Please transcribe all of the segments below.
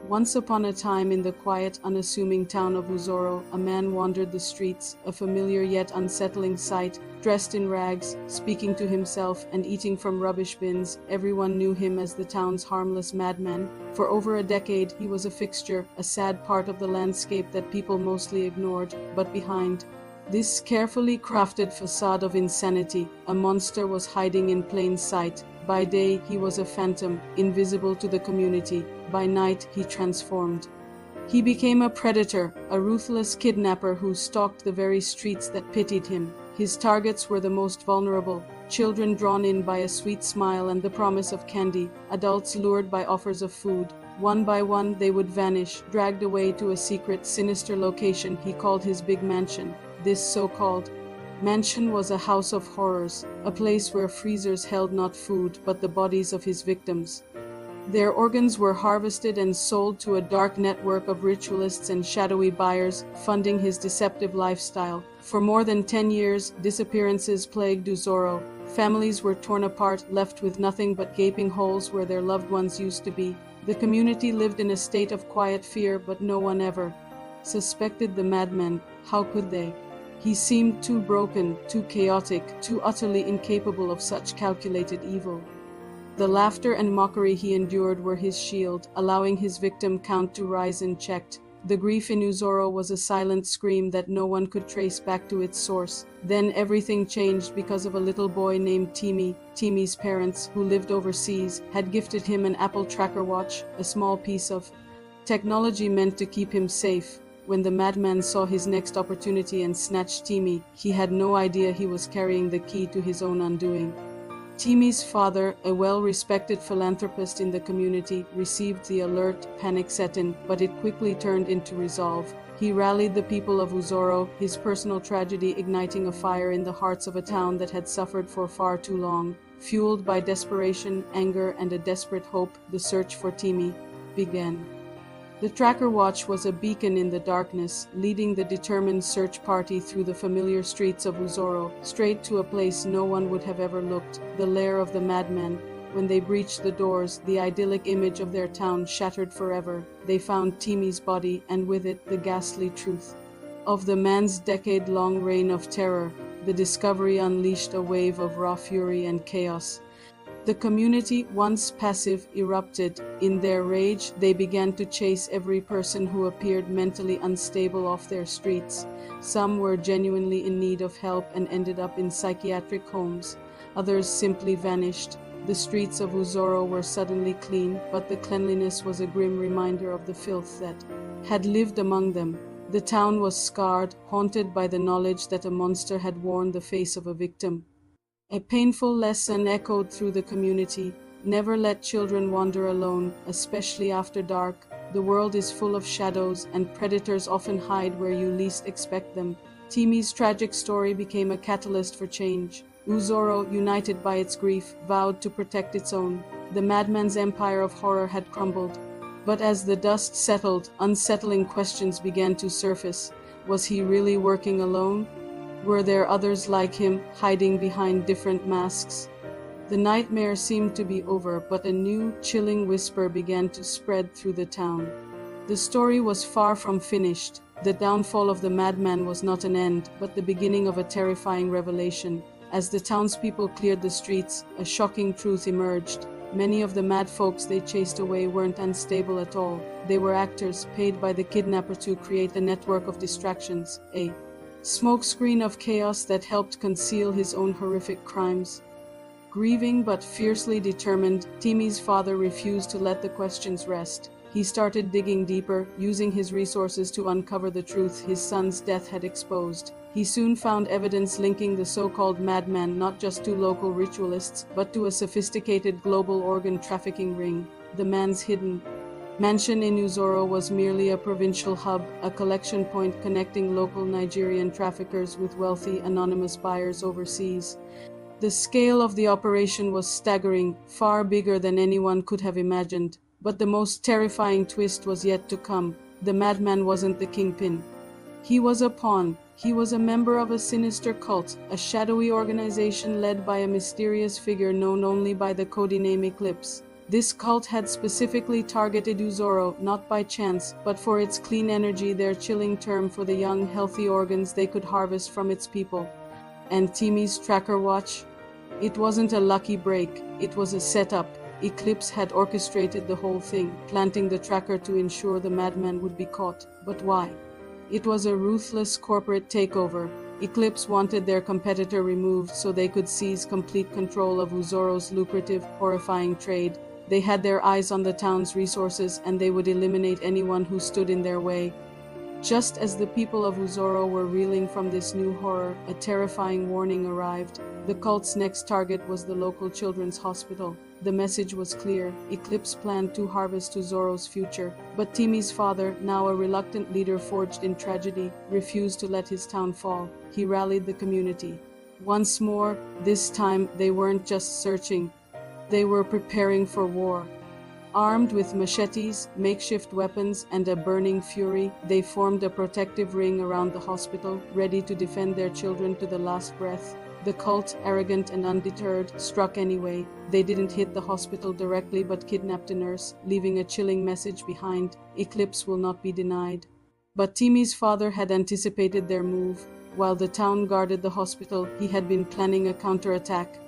Once upon a time in the quiet, unassuming town of Uzoro, a man wandered the streets, a familiar yet unsettling sight, dressed in rags, speaking to himself and eating from rubbish bins. Everyone knew him as the town's harmless madman. For over a decade, he was a fixture, a sad part of the landscape that people mostly ignored. But behind this carefully crafted facade of insanity, a monster was hiding in plain sight. By day, he was a phantom, invisible to the community. By night, he transformed. He became a predator, a ruthless kidnapper who stalked the very streets that pitied him. His targets were the most vulnerable, children drawn in by a sweet smile and the promise of candy, adults lured by offers of food. One by one, they would vanish, dragged away to a secret, sinister location he called his big mansion. This so-called mansion was a house of horrors, a place where freezers held not food but the bodies of his victims. Their organs were harvested and sold to a dark network of ritualists and shadowy buyers, funding his deceptive lifestyle. For more than 10 years, disappearances plagued Uzoro. Families were torn apart, left with nothing but gaping holes where their loved ones used to be. The community lived in a state of quiet fear, but no one ever suspected the madman. How could they? He seemed too broken, too chaotic, too utterly incapable of such calculated evil. The laughter and mockery he endured were his shield, allowing his victim count to rise unchecked. The grief in Uzoro was a silent scream that no one could trace back to its source. Then everything changed because of a little boy named Timi. Timi's parents, who lived overseas, had gifted him an Apple tracker watch, a small piece of technology meant to keep him safe. When the madman saw his next opportunity and snatched Timi, he had no idea he was carrying the key to his own undoing. Timi's father, a well-respected philanthropist in the community, received the alert. Panic set in, but it quickly turned into resolve. He rallied the people of Uzoro, his personal tragedy igniting a fire in the hearts of a town that had suffered for far too long. Fueled by desperation, anger, and a desperate hope, the search for Timi began. The tracker watch was a beacon in the darkness, leading the determined search party through the familiar streets of Uzoro, straight to a place no one would have ever looked, the lair of the madman. When they breached the doors, the idyllic image of their town shattered forever. They found Timi's body, and with it the ghastly truth of the man's decade-long reign of terror. The discovery unleashed a wave of raw fury and chaos. The community, once passive, erupted. In their rage, they began to chase every person who appeared mentally unstable off their streets. Some were genuinely in need of help and ended up in psychiatric homes. Others simply vanished. The streets of Uzoro were suddenly clean, but the cleanliness was a grim reminder of the filth that had lived among them. The town was scarred, haunted by the knowledge that a monster had worn the face of a victim. A painful lesson echoed through the community. Never let children wander alone, especially after dark. The world is full of shadows, and predators often hide where you least expect them. Timi's tragic story became a catalyst for change. Uzoro, united by its grief, vowed to protect its own. The madman's empire of horror had crumbled. But as the dust settled, unsettling questions began to surface. Was he really working alone? Were there others like him, hiding behind different masks? The nightmare seemed to be over, but a new, chilling whisper began to spread through the town. The story was far from finished. The downfall of the madman was not an end, but the beginning of a terrifying revelation. As the townspeople cleared the streets, a shocking truth emerged. Many of the mad folks they chased away weren't unstable at all. They were actors, paid by the kidnapper to create a network of distractions, a smokescreen of chaos that helped conceal his own horrific crimes. Grieving but fiercely determined, Timi's father refused to let the questions rest. He started digging deeper, using his resources to uncover the truth his son's death had exposed. He soon found evidence linking the so-called madman not just to local ritualists, but to a sophisticated global organ trafficking ring. The man's hidden mansion in Uzoro was merely a provincial hub, a collection point connecting local Nigerian traffickers with wealthy, anonymous buyers overseas. The scale of the operation was staggering, far bigger than anyone could have imagined. But the most terrifying twist was yet to come. The madman wasn't the kingpin. He was a pawn. He was a member of a sinister cult, a shadowy organization led by a mysterious figure known only by the codename Eclipse. This cult had specifically targeted Uzoro, not by chance, but for its clean energy, their chilling term for the young, healthy organs they could harvest from its people. And Timi's tracker watch? It wasn't a lucky break, it was a setup. Eclipse had orchestrated the whole thing, planting the tracker to ensure the madman would be caught. But why? It was a ruthless corporate takeover. Eclipse wanted their competitor removed so they could seize complete control of Uzoro's lucrative, horrifying trade. They had their eyes on the town's resources, and they would eliminate anyone who stood in their way. Just as the people of Uzoro were reeling from this new horror, a terrifying warning arrived. The cult's next target was the local children's hospital. The message was clear. Eclipse planned to harvest Uzoro's future, but Timi's father, now a reluctant leader forged in tragedy, refused to let his town fall. He rallied the community. Once more, this time they weren't just searching. They were preparing for war. Armed with machetes, makeshift weapons, and a burning fury, they formed a protective ring around the hospital, ready to defend their children to the last breath. The cult, arrogant and undeterred, struck anyway. They didn't hit the hospital directly but kidnapped a nurse, leaving a chilling message behind: Eclipse will not be denied. But Timi's father had anticipated their move. While the town guarded the hospital, he had been planning a counterattack.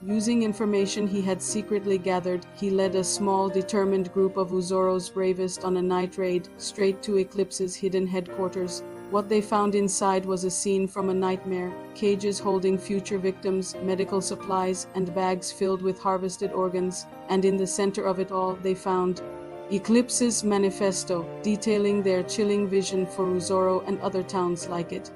Using information he had secretly gathered, he led a small, determined group of Uzoro's bravest on a night raid, straight to Eclipse's hidden headquarters. What they found inside was a scene from a nightmare: cages holding future victims, medical supplies, and bags filled with harvested organs. And in the center of it all, they found Eclipse's manifesto, detailing their chilling vision for Uzoro and other towns like it.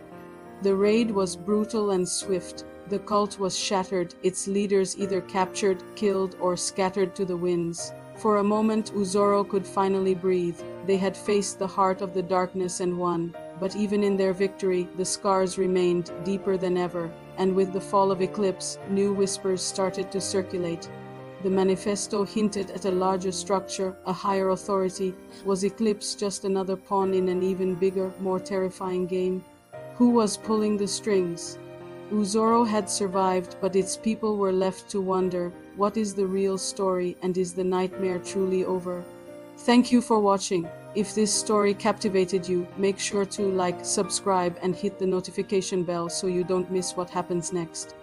The raid was brutal and swift. The cult was shattered, its leaders either captured, killed, or scattered to the winds. For a moment, Uzoro could finally breathe. They had faced the heart of the darkness and won. But even in their victory, the scars remained deeper than ever. And with the fall of Eclipse, new whispers started to circulate. The manifesto hinted at a larger structure, a higher authority. Was Eclipse just another pawn in an even bigger, more terrifying game? Who was pulling the strings? Uzoro had survived, but its people were left to wonder, what is the real story, and is the nightmare truly over? Thank you for watching. If this story captivated you, make sure to like, subscribe, and hit the notification bell so you don't miss what happens next.